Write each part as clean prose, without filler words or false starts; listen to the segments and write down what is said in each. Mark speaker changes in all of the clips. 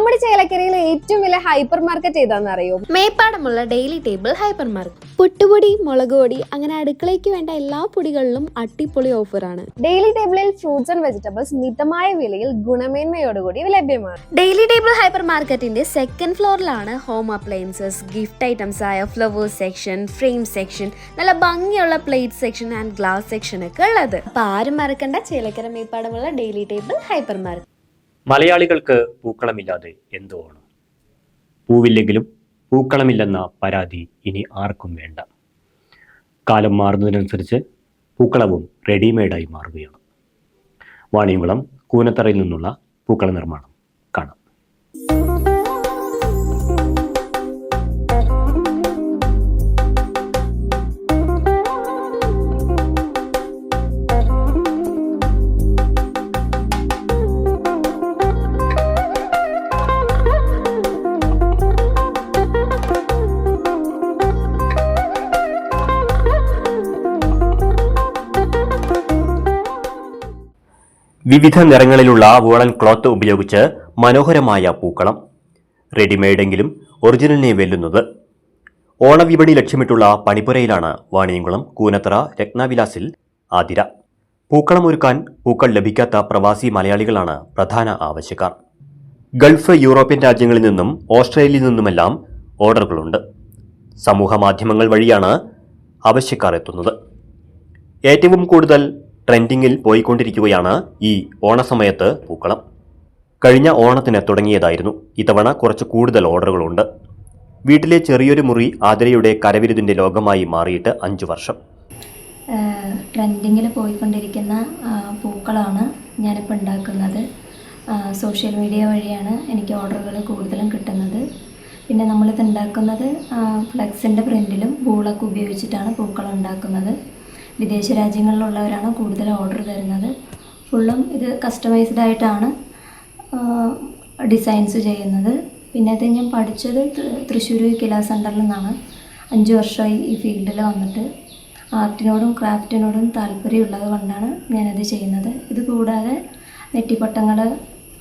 Speaker 1: നമ്മുടെ ചേലക്കരയിലെ ഏറ്റവും വലിയ ഹൈപ്പർ മാർക്കറ്റ് ഏതാണെന്ന് അറിയോ?
Speaker 2: മേപ്പാടമുള്ള ഡെയിലി ടേബിൾ ഹൈപ്പർ മാർക്കറ്റ്.
Speaker 3: പുട്ടുപൊടി, മുളക് പൊടി, അങ്ങനെ അടുക്കളയ്ക്ക് വേണ്ട എല്ലാ പൊടികളിലും അടിപൊളി ഓഫറാണ്.
Speaker 1: ഡെയിലി ടേബിളിൽ ഫ്രൂട്ട്സ് ആൻഡ് വെജിറ്റബിൾസ് മിതമായ വിലയിൽ ഗുണമേന്മയോടുകൂടി ലഭ്യമാണ്.
Speaker 2: ഡെയിലി ടേബിൾ ഹൈപ്പർ മാർക്കറ്റിന്റെ സെക്കൻഡ് ഫ്ലോറിലാണ് ഹോം അപ്ലയൻസസ്, ഗിഫ്റ്റ് ഐറ്റംസ് ആയ ഫ്ലവേഴ്സ് സെക്ഷൻ, ഫ്രെയിം സെക്ഷൻ, നല്ല ഭംഗിയുള്ള plate section and glass section ഒക്കെ ഉള്ളത്. അപ്പൊ ആരും മറക്കണ്ട, ചേലക്കര മേപ്പാടമുള്ള ഡെയിലി ടേബിൾ ഹൈപ്പർ മാർക്കറ്റ്.
Speaker 4: മലയാളികൾക്ക് പൂക്കളമില്ലാതെ എന്തോ ആണ്. പൂവില്ലെങ്കിലും പൂക്കളമില്ലെന്ന പരാതി ഇനി ആർക്കും വേണ്ട. കാലം മാറുന്നതിനനുസരിച്ച് പൂക്കളവും റെഡിമെയ്ഡായി മാറുകയാണ്. വാണിയംകുളം കൂനത്തറയിൽ നിന്നുള്ള പൂക്കള നിർമ്മാണം കാണാം. വിവിധ നിറങ്ങളിലുള്ള വൂളൻ ക്ലോത്ത് ഉപയോഗിച്ച് മനോഹരമായ പൂക്കളം. റെഡിമെയ്ഡെങ്കിലും ഒറിജിനലിനെ വെല്ലുന്നത്. ഓണവിപണി ലക്ഷ്യമിട്ടുള്ള പണിപ്പുരയിലാണ് വാണിയംകുളം കൂനത്തറ രത്നവിലാസിൽ ആതിര. പൂക്കളം ഒരുക്കാൻ പൂക്കൾ ലഭിക്കാത്ത പ്രവാസി മലയാളികളാണ് പ്രധാന ആവശ്യക്കാർ. ഗൾഫ്, യൂറോപ്യൻ രാജ്യങ്ങളിൽ നിന്നും ഓസ്ട്രേലിയയിൽ നിന്നുമെല്ലാം ഓർഡറുകളുണ്ട്. സമൂഹ മാധ്യമങ്ങൾ വഴിയാണ് ആവശ്യക്കാർ എത്തുന്നത്. ഏറ്റവും കൂടുതൽ ട്രെൻഡിങ്ങിൽ പോയിക്കൊണ്ടിരിക്കുകയാണ് ഈ ഓണസമയത്ത് പൂക്കളം. കഴിഞ്ഞ ഓണത്തിന് തുടങ്ങിയതായിരുന്നു. ഇത്തവണ കുറച്ച് കൂടുതൽ ഓർഡറുകളുണ്ട്. വീട്ടിലെ ചെറിയൊരു മുറി ആതിരയുടെ കരവിരുതിൻ്റെ ലോകമായി മാറിയിട്ട് 5 വർഷം.
Speaker 5: ട്രെൻഡിങ്ങിൽ പോയിക്കൊണ്ടിരിക്കുന്ന പൂക്കളാണ് ഞാനിപ്പോൾ ഉണ്ടാക്കുന്നത്. സോഷ്യൽ മീഡിയ വഴിയാണ് എനിക്ക് ഓർഡറുകൾ കൂടുതലും കിട്ടുന്നത്. പിന്നെ നമ്മളിത് ഉണ്ടാക്കുന്നത് ഫ്ലെക്സിൻ്റെ പ്രിൻറ്റിലും ബൂളൊക്കെ ഉപയോഗിച്ചിട്ടാണ് പൂക്കളം ഉണ്ടാക്കുന്നത്. വിദേശ രാജ്യങ്ങളിലുള്ളവരാണ് കൂടുതൽ ഓർഡർ തരുന്നത്. ഫുള്ളും ഇത് കസ്റ്റമൈസ്ഡ് ആയിട്ടാണ് ഡിസൈൻസ് ചെയ്യുന്നത്. പിന്നെ ഇത് ഞാൻ പഠിച്ചത് തൃശ്ശൂർ കില സെൻറ്ററിൽ നിന്നാണ്. 5 വർഷമായി ഈ ഫീൽഡിൽ വന്നിട്ട്. ആർട്ടിനോടും ക്രാഫ്റ്റിനോടും താല്പര്യമുള്ളത് കൊണ്ടാണ് ഞാനത് ചെയ്യുന്നത്. ഇത് കൂടാതെ നെറ്റിപ്പട്ടങ്ങൾ,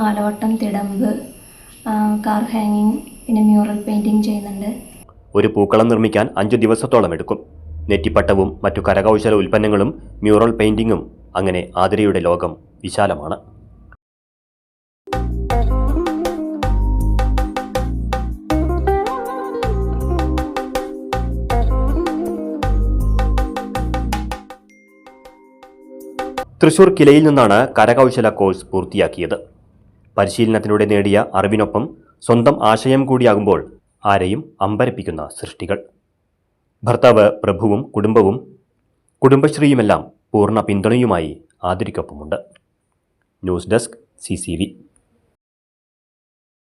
Speaker 5: ആലവട്ടം, തിടമ്പ്, കാർ ഹാങ്ങിങ്, പിന്നെ മ്യൂറൽ പെയിൻറ്റിങ് ചെയ്യുന്നുണ്ട്.
Speaker 4: ഒരു പൂക്കളം നിർമ്മിക്കാൻ 5 ദിവസത്തോളം എടുക്കും. നെറ്റിപ്പട്ടവും മറ്റു കരകൗശല ഉൽപ്പന്നങ്ങളും മ്യൂറൽ പെയിന്റിങ്ങും, അങ്ങനെ ആതിരയുടെ ലോകം വിശാലമാണ്. തൃശൂർ കിലയിൽ നിന്നാണ് കരകൗശല കോഴ്സ് പൂർത്തിയാക്കിയത്. പരിശീലനത്തിലൂടെ നേടിയ അറിവിനൊപ്പം സ്വന്തം ആശയം കൂടിയാകുമ്പോൾ ആരെയും അമ്പരപ്പിക്കുന്ന സൃഷ്ടികൾ. ഭർത്താവ് പ്രഭുവും കുടുംബവും കുടുംബശ്രീയുമെല്ലാം പൂർണ്ണ പിന്തുണയുമായി ആതിരയ്ക്കൊപ്പമുണ്ട്. News desk CCV.